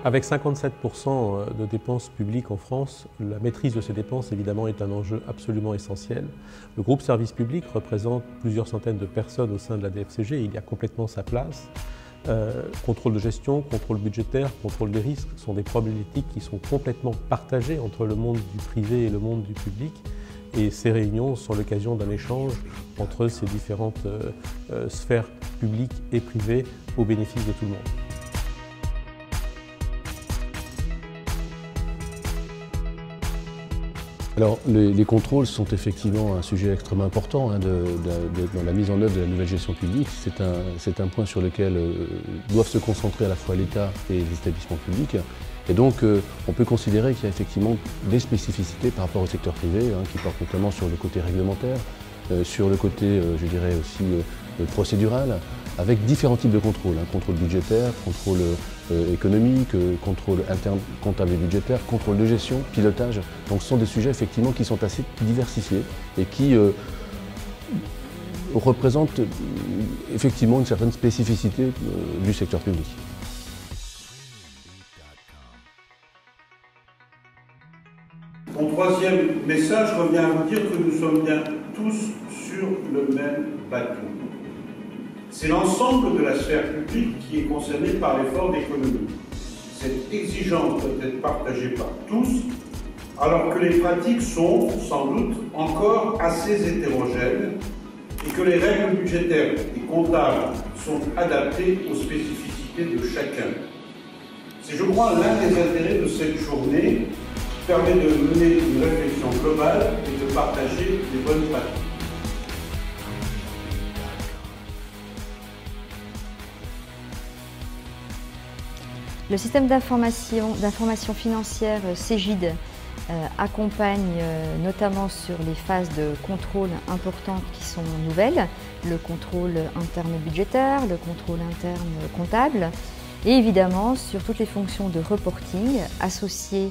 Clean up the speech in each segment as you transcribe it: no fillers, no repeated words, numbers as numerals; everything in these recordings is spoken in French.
Avec 57% de dépenses publiques en France, la maîtrise de ces dépenses évidemment est un enjeu absolument essentiel. Le groupe service public représente plusieurs centaines de personnes au sein de la DFCG et il y a complètement sa place. Contrôle de gestion, contrôle budgétaire, contrôle des risques sont des problématiques qui sont complètement partagées entre le monde du privé et le monde du public. Et ces réunions sont l'occasion d'un échange entre ces différentes sphères publiques et privées au bénéfice de tout le monde. Alors, les contrôles sont effectivement un sujet extrêmement important dans la mise en œuvre de la nouvelle gestion publique. C'est un point sur lequel doivent se concentrer à la fois l'État et les établissements publics. Et donc, on peut considérer qu'il y a effectivement des spécificités par rapport au secteur privé, qui portent notamment sur le côté réglementaire, sur le côté, je dirais aussi, procédural, avec différents types de contrôles. Contrôle budgétaire, contrôle économique, contrôle interne comptable et budgétaire, contrôle de gestion, pilotage. Donc ce sont des sujets effectivement qui sont assez diversifiés et qui représentent effectivement une certaine spécificité du secteur public. Mon troisième message revient à vous dire que nous sommes bien tous sur le même bateau. C'est l'ensemble de la sphère publique qui est concernée par l'effort d'économie. Cette exigence doit être partagée par tous, alors que les pratiques sont, sans doute, encore assez hétérogènes et que les règles budgétaires et comptables sont adaptées aux spécificités de chacun. C'est, je crois, l'un des intérêts de cette journée qui permet de mener une réflexion globale et de partager les bonnes pratiques. Le système d'information financière Cegid accompagne notamment sur les phases de contrôle importantes qui sont nouvelles, le contrôle interne budgétaire, le contrôle interne comptable et évidemment sur toutes les fonctions de reporting associées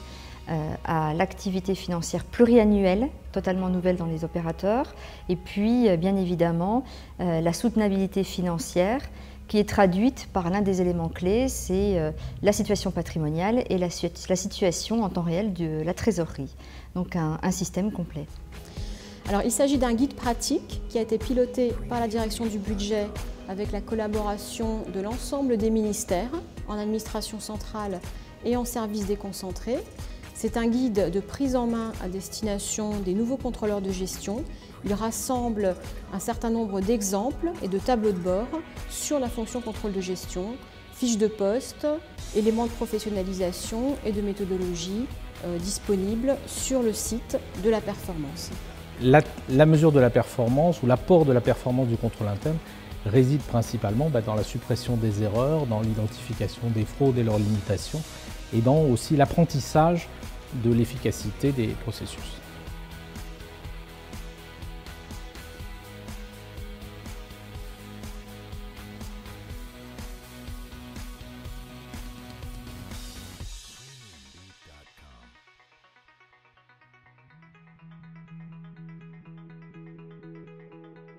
à l'activité financière pluriannuelle, totalement nouvelle dans les opérateurs, et puis bien évidemment la soutenabilité financière qui est traduite par l'un des éléments clés, c'est la situation patrimoniale et la situation en temps réel de la trésorerie. Donc un système complet. Alors, il s'agit d'un guide pratique qui a été piloté par la direction du budget avec la collaboration de l'ensemble des ministères en administration centrale et en services déconcentrés. C'est un guide de prise en main à destination des nouveaux contrôleurs de gestion. Il rassemble un certain nombre d'exemples et de tableaux de bord sur la fonction contrôle de gestion, fiches de poste, éléments de professionnalisation et de méthodologie disponibles sur le site de la performance. La mesure de la performance ou l'apport de la performance du contrôle interne réside principalement dans la suppression des erreurs, dans l'identification des fraudes et leurs limitations et dans aussi l'apprentissage de l'efficacité des processus.